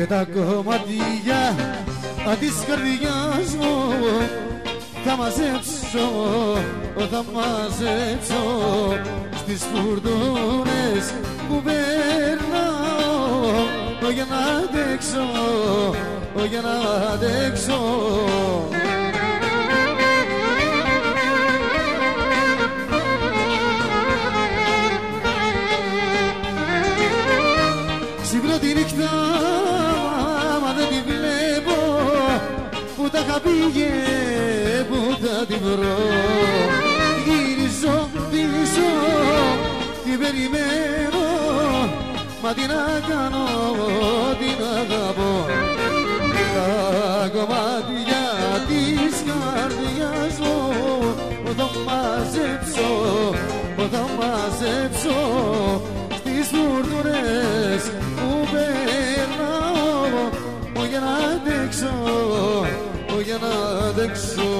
και τα κομμάτια της καρδιάς μου θα μαζέψω, θα μαζέψω στις φουρτούνες που περνάω για να αντέξω, για να αντέξω. Ξυπνώ τη νύχτα μα δεν τη βλέπω, που τα είχα πήγε, που θα την βρω. Γυρίζω πίσω, την περιμένω, μα τι να κάνω, την αγαπώ. Τα κομμάτια της καρδιάς μου θα μαζέψω, θα μαζέψω στις φουρτούνες που περνάω για να αντέξω, για να αντέξω.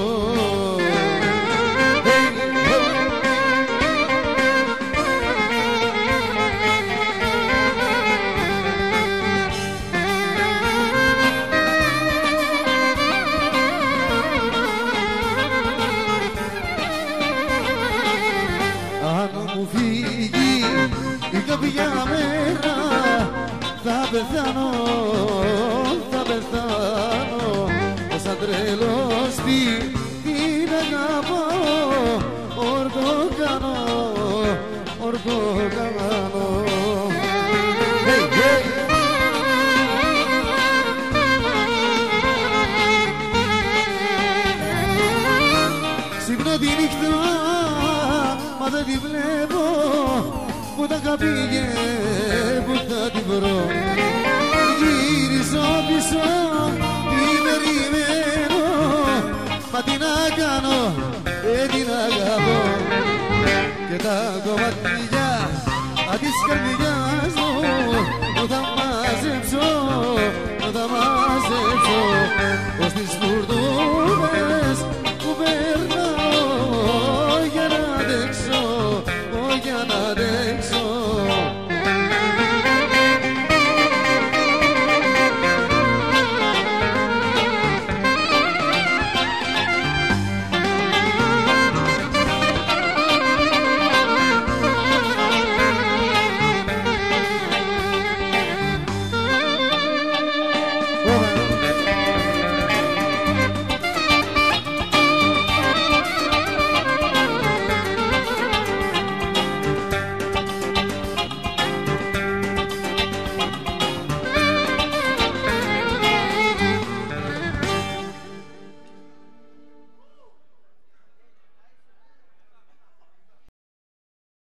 Αν μου φύγει κάποια μέρα θα πεθάνω, θα πεθάνω σαν τρελός την αγαπάω, όρκο κάνω, όρκο κάνω. Ξυπνώ τη νύχτα μα δεν τη βλέπω, που τα είχα πήγε, που θα την βρω. Γύριζω πίσω, την περιμένω, μα τι να κάνω, την αγαπώ. Και τα κομμάτια της καρδιάς μου θα μαζέψω, θα μαζέψω, ως τις φουρτούνες